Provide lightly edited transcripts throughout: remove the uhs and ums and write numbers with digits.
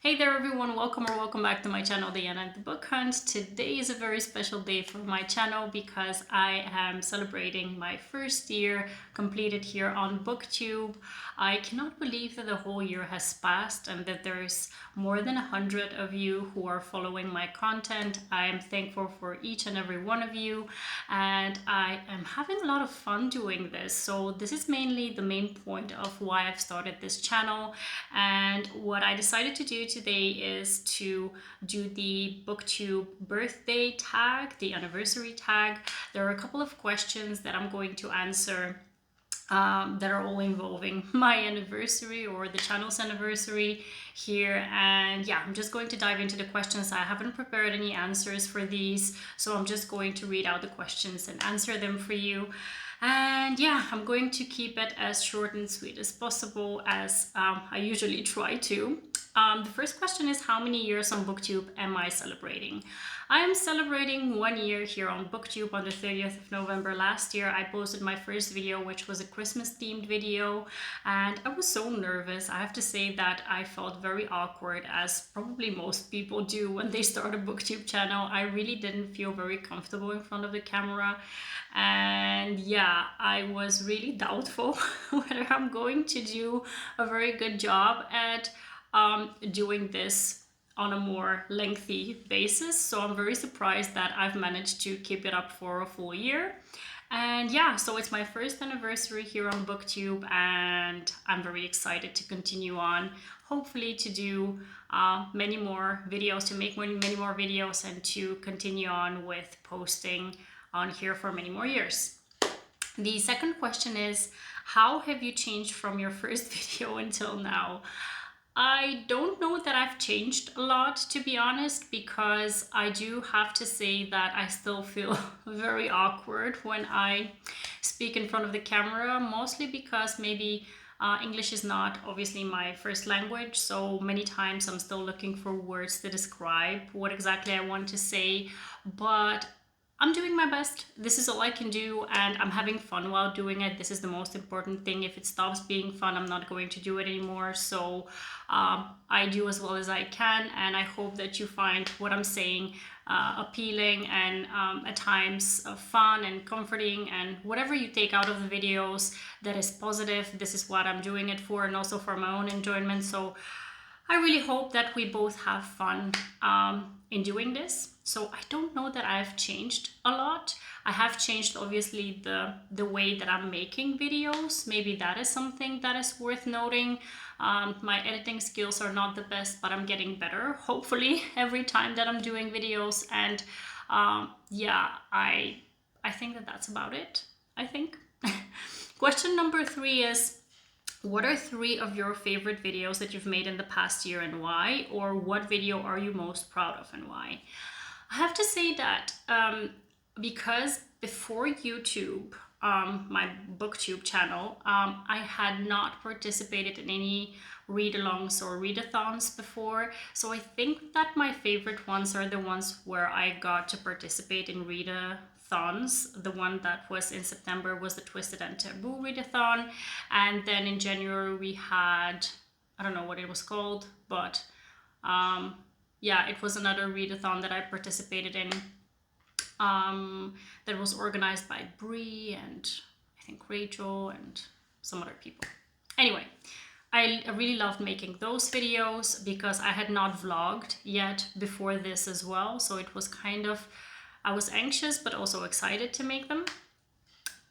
Hey there everyone, welcome or welcome back to my channel, Diana and the Book Hunt. Today is a very special day for my channel because I am celebrating my first year completed here on Booktube. I cannot believe that the whole year has passed and that there's more than 100 of you who are following my content. I am thankful for each and every one of you, and I am having a lot of fun doing this. So this is mainly the main point of why I've started this channel, and what I decided to do today is to do the Booktube birthday tag, the anniversary tag. There are a couple of questions that I'm going to answer that are all involving my anniversary or the channel's anniversary here. And yeah, I'm just going to dive into the questions. I haven't prepared any answers for these, so I'm just going to read out the questions and answer them for you. And yeah, I'm going to keep it as short and sweet as possible, as I usually try to. The first question is, how many years on Booktube am I celebrating? I am celebrating 1 year here on Booktube. On the 30th of November last year, I posted my first video, which was a Christmas themed video, and I was so nervous. I have to say that I felt very awkward, as probably most people do when they start a Booktube channel. I really didn't feel very comfortable in front of the camera, and yeah, I was really doubtful whether I'm going to do a very good job at doing this on a more lengthy basis. So I'm very surprised that I've managed to keep it up for a full year. And yeah, so it's my first anniversary here on Booktube, and I'm very excited to continue on, hopefully to do many more videos, to make many more videos, and to continue on with posting on here for many more years. The second question is, how have you changed from your first video until now? I don't know that I've changed a lot, to be honest, because I do have to say that I still feel very awkward when I speak in front of the camera, mostly because maybe English is not obviously my first language, so many times I'm still looking for words to describe what exactly I want to say, but I'm doing my best. This is all I can do, and I'm having fun while doing it. This is the most important thing. If it stops being fun, I'm not going to do it anymore. So I do as well as I can, and I hope that you find what I'm saying appealing and at times fun and comforting, and whatever you take out of the videos that is positive. This is what I'm doing it for, and also for my own enjoyment. So I really hope that we both have fun in doing this. So I don't know that I've changed a lot. I have changed obviously the way that I'm making videos. Maybe that is something that is worth noting. My editing skills are not the best, but I'm getting better, hopefully, every time that I'm doing videos. And yeah, I think that that's about it, I think. Question number 3 is, what are 3 of your favorite videos that you've made in the past year and why? Or what video are you most proud of and why? I have to say that because before YouTube, my Booktube channel, I had not participated in any read-alongs or readathons before. So I think that my favorite ones are the ones where I got to participate in readathons. The one that was in September was the Twisted and Taboo readathon, and then in January we had, I don't know what it was called, but yeah, it was another readathon that I participated in, that was organized by Bree and I think Rachel and some other people. Anyway, I really loved making those videos because I had not vlogged yet before this as well. So it was kind of, I was anxious but also excited to make them.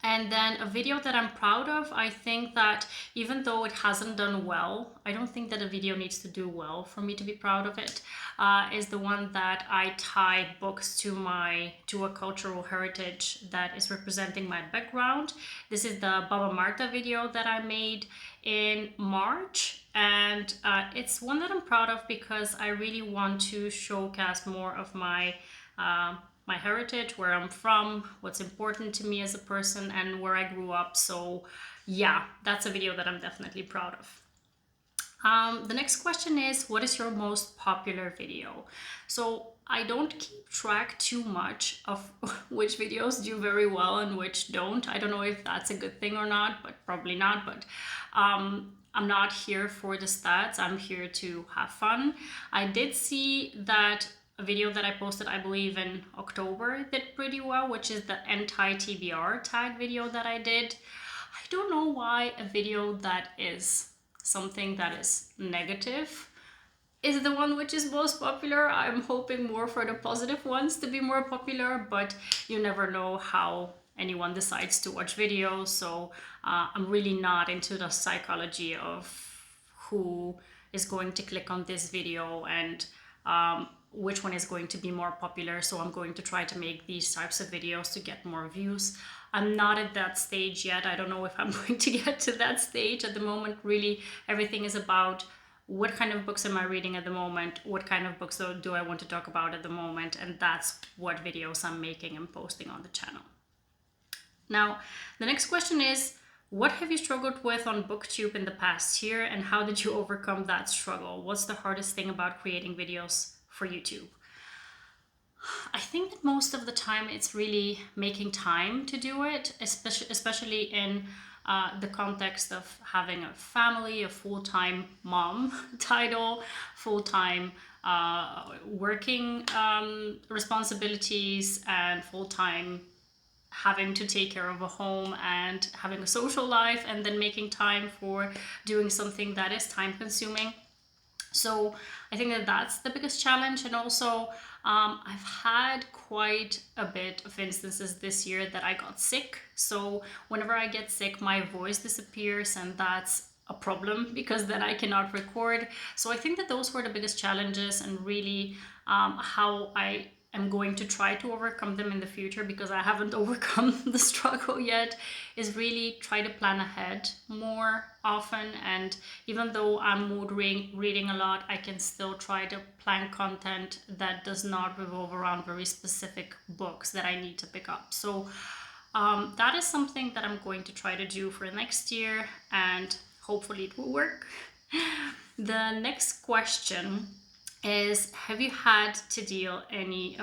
And then a video that I'm proud of, I think that even though it hasn't done well, I don't think that a video needs to do well for me to be proud of it, is the one that I tie books to a cultural heritage that is representing my background. This is the Baba Marta video that I made in March, and it's one that I'm proud of because I really want to showcase more of my heritage, where I'm from, what's important to me as a person, and where I grew up. So yeah, that's a video that I'm definitely proud of. The next question is, what is your most popular video? So I don't keep track too much of which videos do very well and which don't. I don't know if that's a good thing or not, but probably not. But I'm not here for the stats. I'm here to have fun. I did see that a video that I posted, I believe in October, did pretty well, which is the anti-TBR tag video that I did. I don't know why a video that is something that is negative is the one which is most popular. I'm hoping more for the positive ones to be more popular, but you never know how anyone decides to watch videos. So I'm really not into the psychology of who is going to click on this video and which one is going to be more popular. So I'm going to try to make these types of videos to get more views. I'm not at that stage yet. I don't know if I'm going to get to that stage at the moment. Really, everything is about what kind of books am I reading at the moment? What kind of books do I want to talk about at the moment? And that's what videos I'm making and posting on the channel. Now, the next question is, what have you struggled with on Booktube in the past year, and how did you overcome that struggle? What's the hardest thing about creating videos for YouTube? I think that most of the time it's really making time to do it, especially in the context of having a family, a full-time mom title, full-time working responsibilities, and full-time having to take care of a home and having a social life, and then making time for doing something that is time consuming. So I think that that's the biggest challenge. And also I've had quite a bit of instances this year that I got sick. So whenever I get sick, my voice disappears, and that's a problem because then I cannot record. So I think that those were the biggest challenges, and really how I am going to try to overcome them in the future, because I haven't overcome the struggle yet, is really try to plan ahead more often. And even though I'm mood reading a lot, I can still try to plan content that does not revolve around very specific books that I need to pick up. So that is something that I'm going to try to do for next year, and hopefully it will work. The next question is, have you had to deal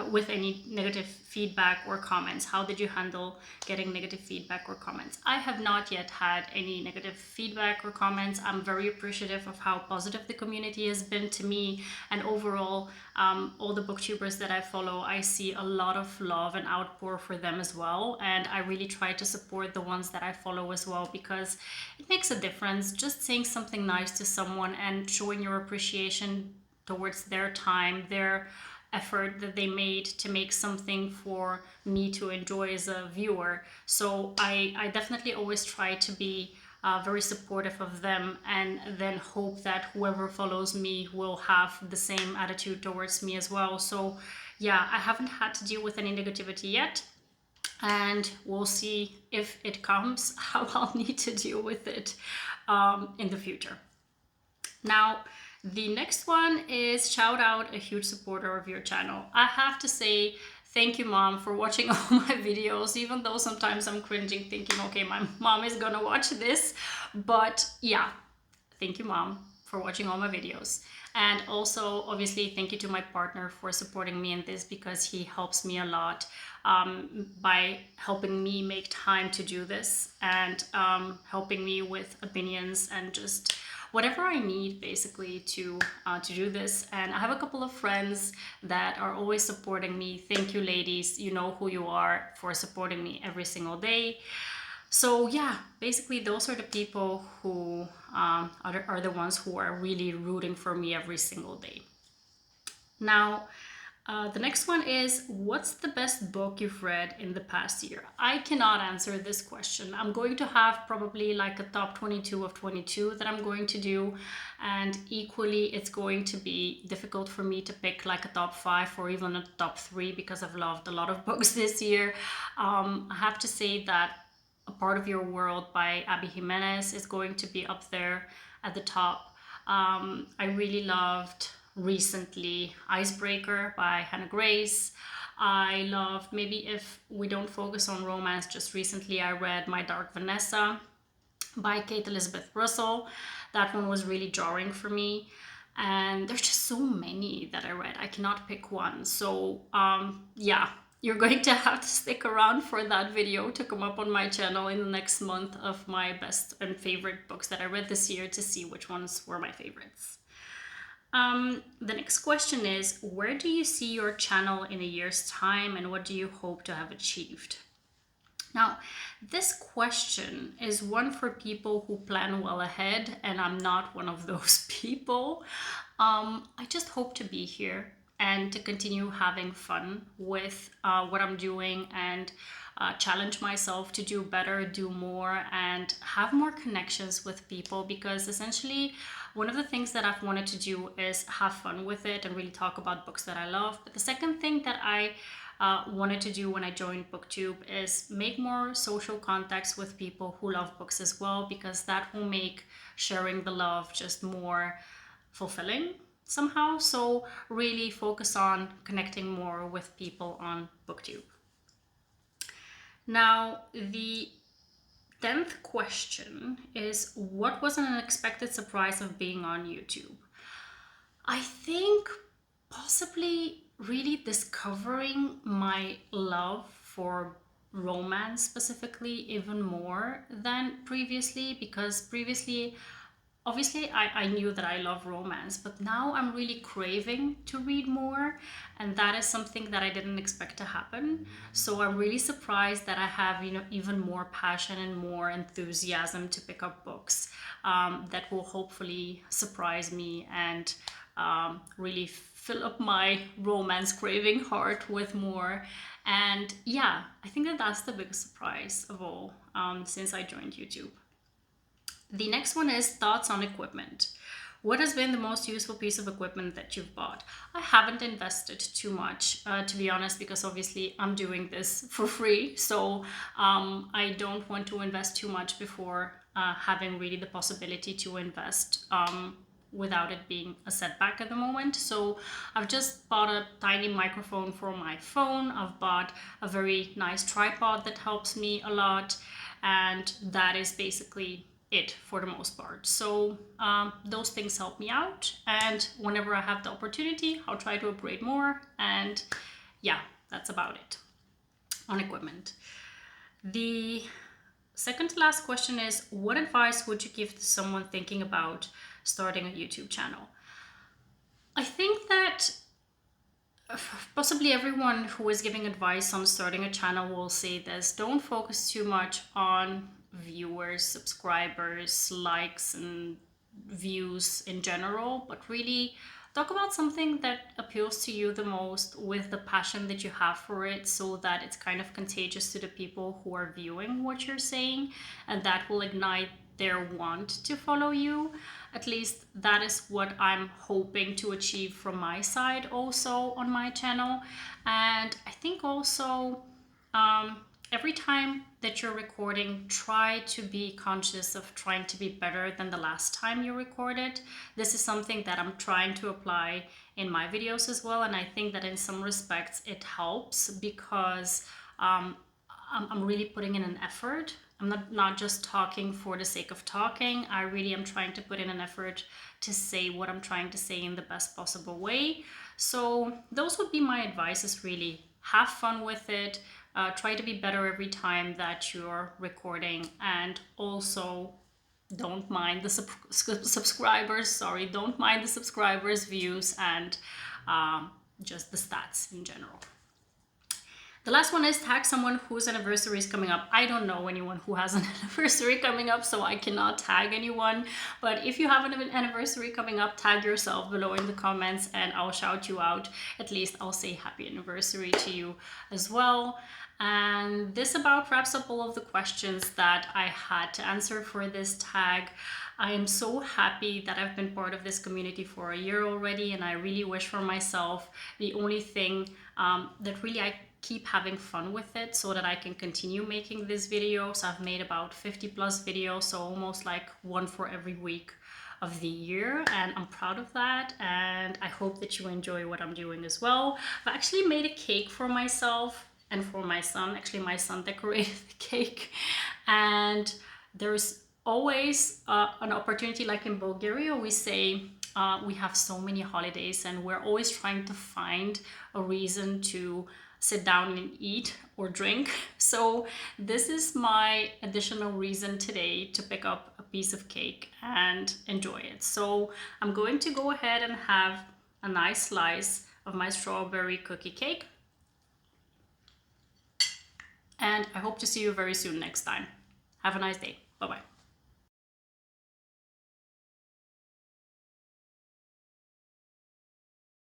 with any negative feedback or comments? How did you handle getting negative feedback or comments? I have not yet had any negative feedback or comments. I'm very appreciative of how positive the community has been to me, and overall all the booktubers that I follow, I see a lot of love and outpour for them as well, and I really try to support the ones that I follow as well, because it makes a difference. Just saying something nice to someone and showing your appreciation towards their time, their effort that they made to make something for me to enjoy as a viewer. So I definitely always try to be very supportive of them, and then hope that whoever follows me will have the same attitude towards me as well. So yeah, I haven't had to deal with any negativity yet, and we'll see if it comes, how I'll need to deal with it in the future. Now, the next one is, shout out a huge supporter of your channel. I have to say thank you, Mom, for watching all my videos, even though sometimes I'm cringing thinking, okay, my mom is gonna watch this. But yeah, thank you, Mom, for watching all my videos. And also, obviously, thank you to my partner for supporting me in this, because he helps me a lot by helping me make time to do this, and helping me with opinions and just whatever I need basically to do this. And I have a couple of friends that are always supporting me. Thank you, ladies. You know who you are, for supporting me every single day. So yeah, basically those are the people who are the ones who are really rooting for me every single day. Now, the next one is, what's the best book you've read in the past year? I cannot answer this question. I'm going to have probably like a top 22 of 22 that I'm going to do. And equally, it's going to be difficult for me to pick like a top 5 or even a top 3, because I've loved a lot of books this year. I have to say that A Part of Your World by Abby Jimenez is going to be up there at the top. I really loved recently Icebreaker by Hannah Grace. I loved, maybe if we don't focus on romance, just recently I read My Dark Vanessa. by Kate Elizabeth Russell. That one was really jarring for me. And there's just so many that I read. I cannot pick one. So yeah, you're going to have to stick around for that video to come up on my channel in the next month of my best and favorite books that I read this year to see which ones were my favorites. The next question is, where do you see your channel in a year's time and what do you hope to have achieved? Now, this question is one for people who plan well ahead, and I'm not one of those people. I just hope to be here and to continue having fun with what I'm doing and challenge myself to do better, do more, and have more connections with people, because essentially one of the things that I've wanted to do is have fun with it and really talk about books that I love. But the second thing that I wanted to do when I joined Booktube is make more social contacts with people who love books as well, because that will make sharing the love just more fulfilling somehow. So really focus on connecting more with people on Booktube. Now, the 10th question is, what was an unexpected surprise of being on YouTube? I think possibly really discovering my love for romance specifically even more than previously, because previously obviously I knew that I love romance, but now I'm really craving to read more, and that is something that I didn't expect to happen. So I'm really surprised that I have, even more passion and more enthusiasm to pick up books that will hopefully surprise me and really fill up my romance craving heart with more. And yeah, I think that that's the biggest surprise of all since I joined YouTube. The next one is thoughts on equipment. What has been the most useful piece of equipment that you've bought? I haven't invested too much, to be honest, because obviously I'm doing this for free. So I don't want to invest too much before having really the possibility to invest without it being a setback at the moment. So I've just bought a tiny microphone for my phone. I've bought a very nice tripod that helps me a lot. And that is basically it for the most part. So those things help me out, and whenever I have the opportunity, I'll try to upgrade more. And yeah, that's about it on equipment. The second to last question is, what advice would you give to someone thinking about starting a YouTube channel? I think that possibly everyone who is giving advice on starting a channel will say this: don't focus too much on viewers, subscribers, likes, and views in general, but really talk about something that appeals to you the most with the passion that you have for it, so that it's kind of contagious to the people who are viewing what you're saying, and that will ignite their want to follow you. At least that is what I'm hoping to achieve from my side also on my channel. And I think also every time that you're recording, try to be conscious of trying to be better than the last time you recorded. This is something that I'm trying to apply in my videos as well, and I think that in some respects it helps, because I'm really putting in an effort. I'm not just talking for the sake of talking. I really am trying to put in an effort to say what I'm trying to say in the best possible way. So those would be my advices, really. Have fun with it. Try to be better every time that you're recording, and also don't mind the subscribers. Sorry, don't mind the subscribers, views, and just the stats in general. The last one is tag someone whose anniversary is coming up. I don't know anyone who has an anniversary coming up, so I cannot tag anyone. But if you have an anniversary coming up, tag yourself below in the comments and I'll shout you out. At least I'll say happy anniversary to you as well. And this about wraps up all of the questions that I had to answer for this tag. I am so happy that I've been part of this community for a year already, and I really wish for myself the only thing that really I keep having fun with it, so that I can continue making these videos. I've made about 50 plus videos, so almost like one for every week of the year, and I'm proud of that, and I hope that you enjoy what I'm doing as well. I've actually made a cake for myself and for my son. Actually, my son decorated the cake, and there's always an opportunity. Like in Bulgaria, we say we have so many holidays and we're always trying to find a reason to sit down and eat or drink. So this is my additional reason today to pick up a piece of cake and enjoy it. So I'm going to go ahead and have a nice slice of my strawberry cookie cake. And I hope to see you very soon next time. Have a nice day. Bye-bye.